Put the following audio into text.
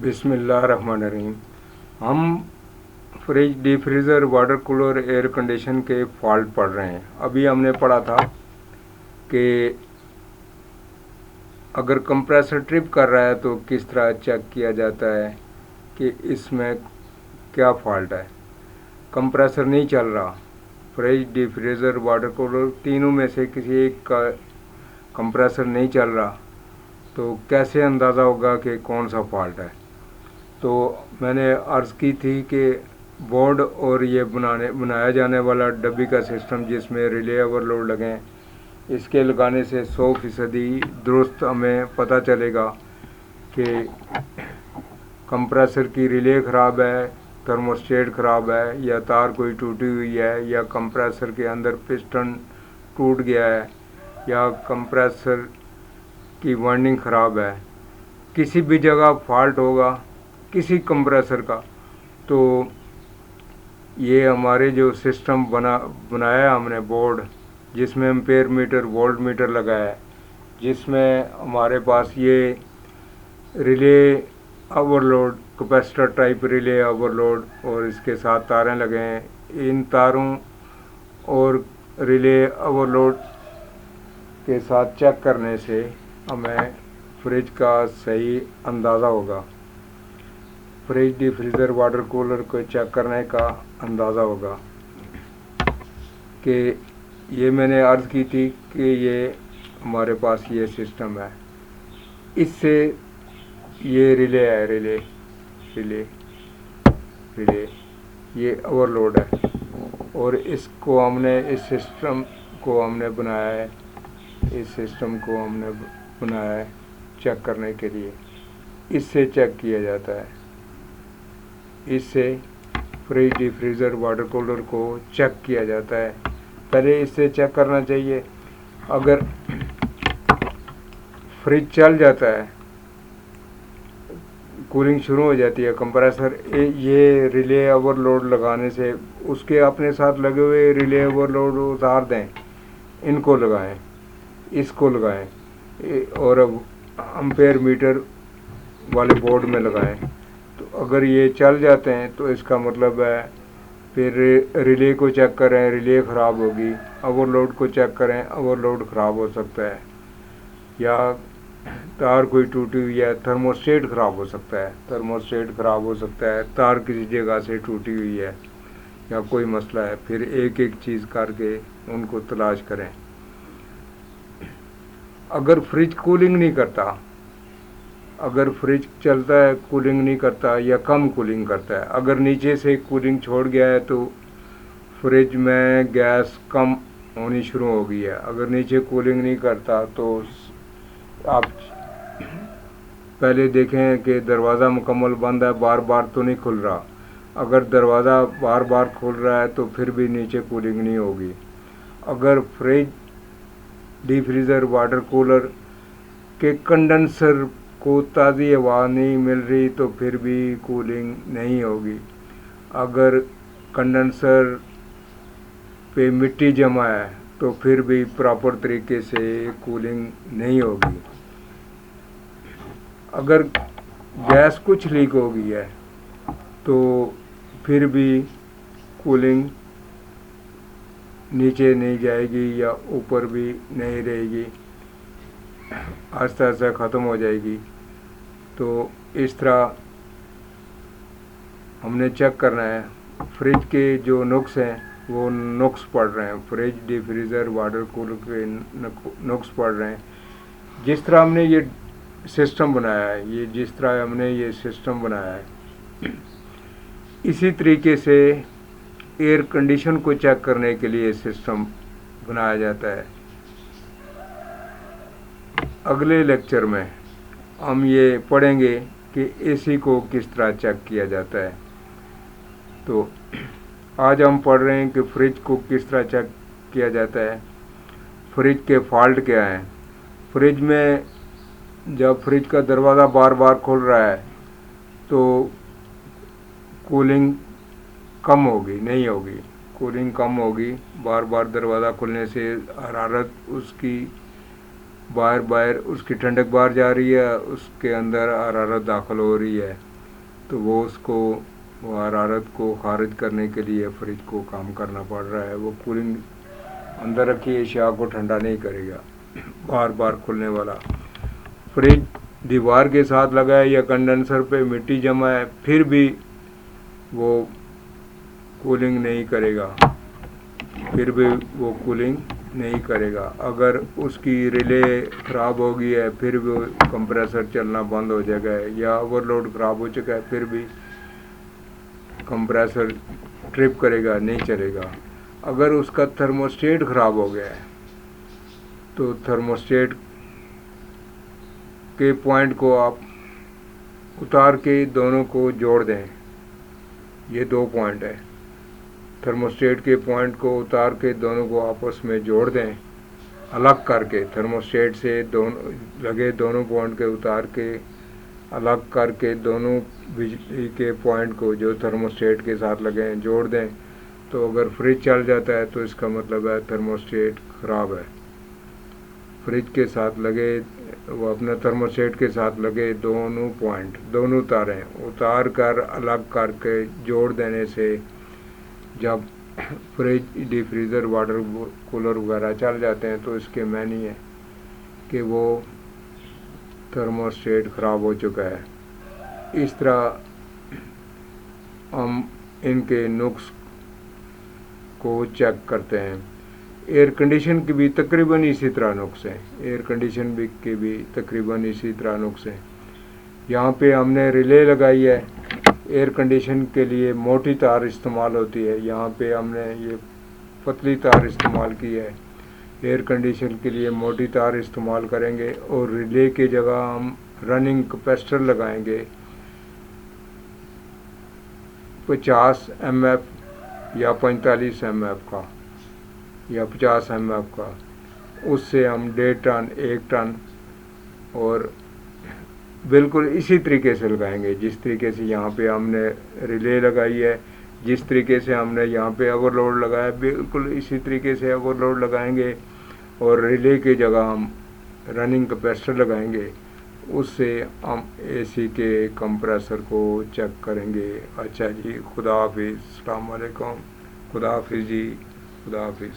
बिस्मिल्लाहिर्रहमानिर्रहीम। हम fridge, deep freezer, water cooler, air condition के फॉल्ट पढ़ रहे हैं। अभी हमने पढ़ा था कि अगर कंप्रेसर ट्रिप कर रहा है तो किस तरह चेक किया जाता है कि इसमें क्या फॉल्ट है। कंप्रेसर नहीं चल रहा, fridge, deep freezer, water cooler तीनों में से किसी एक का कंप्रेसर नहीं चल रहा, तो कैसे अंदाज़ा होगा कि कौन सा फॉल्ट है। तो मैंने अर्ज़ की थी कि बोर्ड और ये बनाया जाने वाला डब्बी का सिस्टम जिसमें रिले ओवरलोड लगें, इसके लगाने से 100% दुरुस्त हमें पता चलेगा कि कंप्रेसर की रिले ख़राब है, थर्मोस्टेट ख़राब है, या तार कोई टूटी हुई है, या कंप्रेसर के अंदर पिस्टन टूट गया है, या कंप्रेसर की वाइंडिंग ख़राब है। किसी भी जगह फॉल्ट होगा किसी कंप्रेसर का, तो ये हमारे जो सिस्टम बनाया हमने बोर्ड, जिसमें एम्पेयर मीटर, वोल्ट मीटर लगाया है, जिसमें हमारे पास ये relay overload, capacitor type relay overload और इसके साथ तारें लगे हैं। इन तारों और रिले ओवरलोड के साथ चेक करने से हमें फ्रिज का सही अंदाज़ा होगा, fridge, deep freezer, water cooler को चेक करने का अंदाज़ा होगा। कि ये मैंने अर्ज़ की थी कि ये हमारे पास ये सिस्टम है, इससे ये रिले है, रिले रिले रिले ये ओवरलोड है, और इसको हमने, इस सिस्टम को हमने बनाया है, इस सिस्टम को हमने बनाया है चेक करने के लिए। इससे चेक किया जाता है, इससे fridge, deep freezer, water cooler को चेक किया जाता है। पहले इससे चेक करना चाहिए। अगर फ्रिज चल जाता है, कूलिंग शुरू हो जाती है, कंप्रेसर ये रिले ओवरलोड लगाने से उसके अपने साथ लगे हुए रिले ओवरलोड उतार दें, इनको लगाएं, इसको लगाएं, और अब एम्पेयर मीटर वाले बोर्ड में लगाएं। तो अगर ये चल जाते हैं तो इसका मतलब है फिर रिले को चेक करें, रिले ख़राब होगी। ओवरलोड को चेक करें, ओवरलोड ख़राब हो सकता है, या तार कोई टूटी हुई है, थर्मोस्टेट ख़राब हो सकता है, थर्मोस्टेट ख़राब हो सकता है, तार किसी जगह से टूटी हुई है, या कोई मसला है। फिर एक एक चीज़ करके उनको तलाश करें। अगर फ्रिज कूलिंग नहीं करता, अगर फ्रिज चलता है कूलिंग नहीं करता या कम कूलिंग करता है, अगर नीचे से कूलिंग छोड़ गया है तो फ्रिज में गैस कम होनी शुरू हो गई है। अगर नीचे कूलिंग नहीं करता तो आप पहले देखें कि दरवाज़ा मुकम्मल बंद है, बार बार तो नहीं खुल रहा। अगर दरवाज़ा बार बार खुल रहा है तो फिर भी नीचे कूलिंग नहीं होगी। अगर fridge, deep freezer, water cooler के कंडेंसर को ताज़ी हवा नहीं मिल रही तो फिर भी कूलिंग नहीं होगी। अगर कंडेंसर पे मिट्टी जमा है तो फिर भी प्रॉपर तरीके से कूलिंग नहीं होगी। अगर गैस कुछ लीक हो गई है तो फिर भी कूलिंग नीचे नहीं जाएगी या ऊपर भी नहीं रहेगी, आहिस्ता आहिस्ता ख़त्म हो जाएगी। तो इस तरह हमने चेक करना है। फ्रिज के जो नुक्स हैं वो नुक्स पढ़ रहे हैं, fridge, deep freezer, water cooler के नुक्स पढ़ रहे हैं। जिस तरह हमने ये सिस्टम बनाया है, ये जिस तरह हमने ये सिस्टम बनाया है, इसी तरीके से एयर कंडीशन को चेक करने के लिए सिस्टम बनाया जाता है। अगले लेक्चर में हम ये पढ़ेंगे कि एसी को किस तरह चेक किया जाता है। तो आज हम पढ़ रहे हैं कि फ्रिज को किस तरह चेक किया जाता है, फ्रिज के फॉल्ट क्या हैं। फ्रिज में जब फ्रिज का दरवाज़ा बार बार खुल रहा है तो कूलिंग कम होगी, नहीं होगी, कूलिंग कम होगी। बार बार दरवाज़ा खुलने से हरारत उसकी बाहर उसकी ठंडक बाहर जा रही है, उसके अंदर हरारत दाखिल हो रही है। तो वो उसको वो हरारत को खारिज करने के लिए फ्रिज को काम करना पड़ रहा है। वो कूलिंग अंदर रखी एशिया को ठंडा नहीं करेगा। बार बार खुलने वाला फ्रिज दीवार के साथ लगा है या कंडेंसर पे मिट्टी जमा है, फिर भी वो कूलिंग नहीं करेगा, फिर भी वो कूलिंग नहीं करेगा। अगर उसकी रिले ख़राब हो गई है फिर भी कंप्रेसर चलना बंद हो जाएगा, या ओवरलोड ख़राब हो चुका है फिर भी कंप्रेसर ट्रिप करेगा, नहीं चलेगा। अगर उसका थर्मोस्टेट ख़राब हो गया है तो थर्मोस्टेट के पॉइंट को आप उतार के दोनों को जोड़ दें। ये 2 पॉइंट है। थर्मोस्टेट के पॉइंट को उतार के दोनों को आपस में जोड़ दें, अलग करके थर्मोस्टेट से दोनों लगे दोनों पॉइंट के उतार के अलग करके दोनों बिजली के पॉइंट को जो थर्मोस्टेट के साथ लगे हैं जोड़ दें। तो अगर फ्रिज चल जाता है तो इसका मतलब है थर्मोस्टेट ख़राब है। फ्रिज के साथ लगे वो अपने थर्मोस्टेट के साथ लगे दोनों पॉइंट, दोनों तारें उतार कर अलग करके जोड़ देने से जब fridge, deep freezer, water cooler वगैरह चल जाते हैं तो इसके मायने है कि वो थर्मोस्टेट ख़राब हो चुका है। इस तरह हम इनके नुक्स को चेक करते हैं। एयर कंडीशन की भी तकरीबन इसी तरह नुक्स हैं। एयर कंडीशन के भी तकरीबन इसी तरह नुक्स हैं। यहाँ पे हमने रिले लगाई है। एयर कंडीशन के लिए मोटी तार इस्तेमाल होती है, यहाँ पे हमने ये पतली तार इस्तेमाल की है। एयर कंडीशन के लिए मोटी तार इस्तेमाल करेंगे और रिले की जगह हम रनिंग कैपेसिटर लगाएंगे 50 mF या 45 mF का या 50 mF का। उससे हम 1.5 टन 1 टन और बिल्कुल इसी तरीके से लगाएंगे जिस तरीके से यहाँ पे हमने रिले लगाई है, जिस तरीके से हमने यहाँ पे ओवरलोड लगाया, बिल्कुल इसी तरीके से ओवरलोड लगाएंगे और रिले की जगह हम रनिंग कैपेसिटर लगाएंगे। उससे हम एसी के कंप्रेसर को चेक करेंगे। अच्छा जी, खुदा हाफिज़, अस्सलाम वालेकुम, खुदा हाफिज़ जी, खुदा हाफिज़।